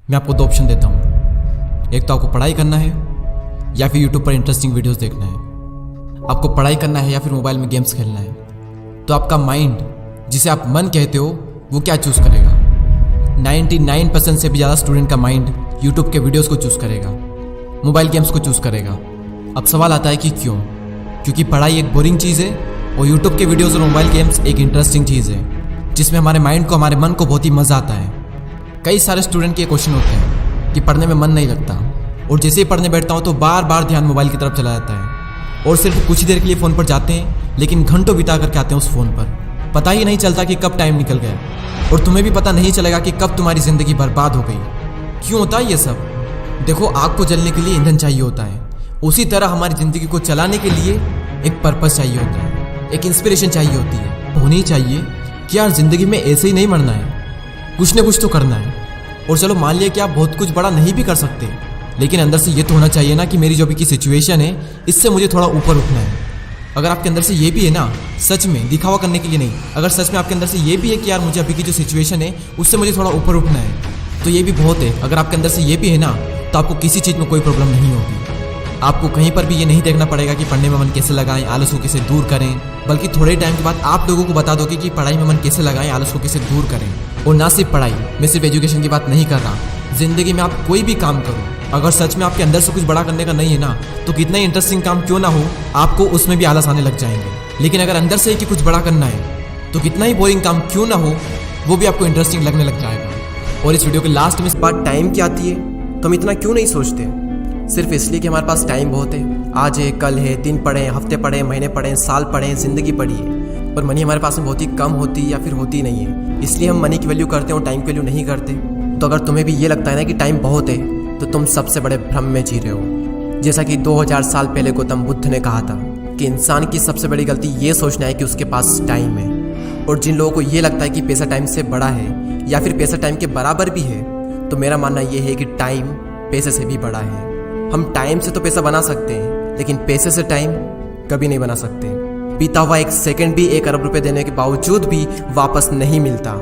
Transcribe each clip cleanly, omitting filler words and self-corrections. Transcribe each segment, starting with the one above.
मैं आपको 2 ऑप्शन देता हूँ। एक तो आपको पढ़ाई करना है या फिर यूट्यूब पर इंटरेस्टिंग वीडियोस देखना है। आपको पढ़ाई करना है या फिर मोबाइल में गेम्स खेलना है, तो आपका माइंड, जिसे आप मन कहते हो, वो क्या चूज़ करेगा? 99% से भी ज़्यादा स्टूडेंट का माइंड यूट्यूब के वीडियोस को चूज़ करेगा, मोबाइल गेम्स को चूज़ करेगा। अब सवाल आता है कि क्यों? क्योंकि पढ़ाई एक बोरिंग चीज़ है और यूट्यूब के वीडियोस और मोबाइल गेम्स एक इंटरेस्टिंग चीज़ है, जिसमें हमारे माइंड को, हमारे मन को बहुत ही मज़ा आता है। कई सारे स्टूडेंट के ये क्वेश्चन होते हैं कि पढ़ने में मन नहीं लगता, और जैसे ही पढ़ने बैठता हूँ तो बार बार ध्यान मोबाइल की तरफ चला जाता है, और सिर्फ कुछ ही देर के लिए फ़ोन पर जाते हैं, लेकिन घंटों बिता करके आते हैं उस फ़ोन पर। पता ही नहीं चलता कि कब टाइम निकल गया, और तुम्हें भी पता नहीं चलेगा कि कब तुम्हारी ज़िंदगी बर्बाद हो गई। क्यों होता है ये सब? देखो, आग को जलने के लिए ईंधन चाहिए होता है, उसी तरह हमारी ज़िंदगी को चलाने के लिए एक पर्पस चाहिए होता है, एक इंस्पिरेशन चाहिए होती है। होनी चाहिए कि यार ज़िंदगी में ऐसे ही नहीं मरना है, कुछ न कुछ तो करना है। और चलो मान लिया कि आप बहुत कुछ बड़ा नहीं भी कर सकते, लेकिन अंदर से ये तो होना चाहिए ना कि मेरी जो भी की सिचुएशन है, इससे मुझे थोड़ा ऊपर उठना है। अगर आपके अंदर से ये भी है ना, सच में दिखावा करने के लिए नहीं, अगर सच में आपके अंदर से ये भी है कि यार मुझे अभी की जो सिचुएशन है उससे मुझे थोड़ा ऊपर उठना है, तो ये भी बहुत है। अगर आपके अंदर से ये भी है ना, तो आपको किसी चीज़ में कोई प्रॉब्लम नहीं होगी। आपको कहीं पर भी ये नहीं देखना पड़ेगा कि पढ़ने में मन कैसे लगाएं, आलस को कैसे दूर करें, बल्कि थोड़े टाइम के बाद आप लोगों को बता दोगे कि पढ़ाई में मन कैसे लगाएं, आलस को कैसे दूर करें। और ना सिर्फ पढ़ाई, मैं सिर्फ एजुकेशन की बात नहीं कर रहा, ज़िंदगी में आप कोई भी काम करो, अगर सच में आपके अंदर से कुछ बड़ा करने का नहीं है ना, तो कितना ही इंटरेस्टिंग काम क्यों ना हो, आपको उसमें भी आलस आने लग जाएंगे। लेकिन अगर अंदर से ही कि कुछ बड़ा करना है, तो कितना ही बोरिंग काम क्यों ना हो, वो भी आपको इंटरेस्टिंग लगने लग जाएगा। और इस वीडियो के लास्ट में इस बात टाइम की आती है, तो हम इतना क्यों नहीं सोचते? सिर्फ इसलिए कि हमारे पास टाइम बहुत है, आज है, कल है, दिन पढ़े, हफ्ते पढ़े, महीने पढ़े, साल पढ़े, ज़िंदगी पढ़ी है। और मनी हमारे पास में बहुत ही कम होती या फिर होती नहीं है, इसलिए हम मनी की वैल्यू करते हैं और टाइम की वैल्यू नहीं करते। तो अगर तुम्हें भी ये लगता है ना कि टाइम बहुत है, तो तुम सबसे बड़े भ्रम में जी रहे हो। जैसा कि 2000 साल पहले गौतम बुद्ध ने कहा था कि इंसान की सबसे बड़ी गलती ये सोचना है कि उसके पास टाइम है। और जिन लोगों को ये लगता है कि पैसा टाइम से बड़ा है या फिर पैसा टाइम के बराबर भी है, तो मेरा मानना ये है कि टाइम पैसे से भी बड़ा है। हम टाइम से तो पैसा बना सकते हैं, लेकिन पैसे से टाइम कभी नहीं बना सकते। बीता हुआ 1 सेकंड भी 1 अरब रुपए देने के बावजूद भी वापस नहीं मिलता।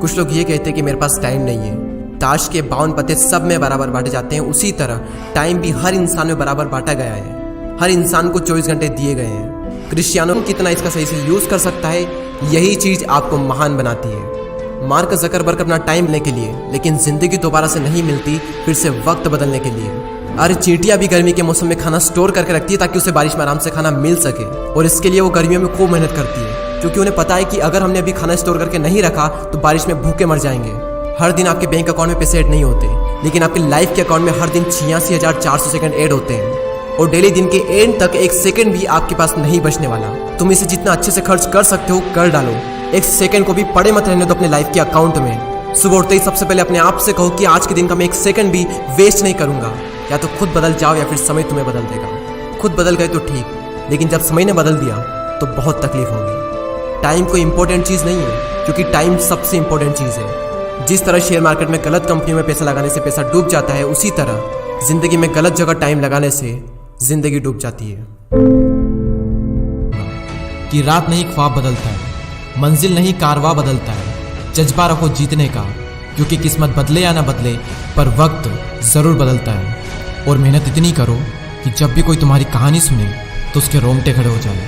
कुछ लोग ये कहते हैं कि मेरे पास टाइम नहीं है। ताश के 52 पत्ते सब में बराबर बांटे जाते हैं, उसी तरह टाइम भी हर इंसान में बराबर बांटा गया है। हर इंसान को 24 घंटे दिए गए हैं। क्रिश्चियनों कितना इसका सही से यूज़ कर सकता है, यही चीज़ आपको महान बनाती है। मार्क ज़करबर्ग अपना टाइम लेने के लिए, लेकिन ज़िंदगी दोबारा से नहीं मिलती फिर से वक्त बदलने के लिए। अरे चींटियां भी गर्मी के मौसम में खाना स्टोर करके रखती है ताकि उसे बारिश में आराम से खाना मिल सके, और इसके लिए वो गर्मियों में खूब मेहनत करती है, क्योंकि उन्हें पता है कि अगर हमने अभी खाना स्टोर करके नहीं रखा तो बारिश में भूखे मर जाएंगे। हर दिन आपके बैंक अकाउंट में पैसे ऐड नहीं होते, लेकिन आपके लाइफ के अकाउंट में हर दिन 86,400 सेकंड ऐड होते हैं, और डेली दिन के एंड तक 1 सेकंड भी आपके पास नहीं बचने वाला। तुम इसे जितना अच्छे से खर्च कर सकते हो कर डालो। 1 सेकंड को भी पड़े मत रहने दो अपने लाइफ के अकाउंट में। सुबह उठते ही सबसे पहले अपने आप से कहो कि आज के दिन का मैं 1 सेकंड भी वेस्ट नहीं करूंगा। या तो खुद बदल जाओ या फिर समय तुम्हें बदल देगा। खुद बदल गए तो ठीक, लेकिन जब समय ने बदल दिया तो बहुत तकलीफ होगी। टाइम कोई इंपॉर्टेंट चीज़ नहीं है, क्योंकि टाइम सबसे इंपॉर्टेंट चीज़ है। जिस तरह शेयर मार्केट में गलत कंपनियों में पैसा लगाने से पैसा डूब जाता है, उसी तरह जिंदगी में गलत जगह टाइम लगाने से जिंदगी डूब जाती है। कि रात नहीं ख्वाब बदलता है, मंजिल नहीं कारवा बदलता है। जज्बा रखो जीतने का, क्योंकि किस्मत बदले या ना बदले, पर वक्त ज़रूर बदलता है। और मेहनत इतनी करो कि जब भी कोई तुम्हारी कहानी सुने तो उसके रोंगटे खड़े हो जाए।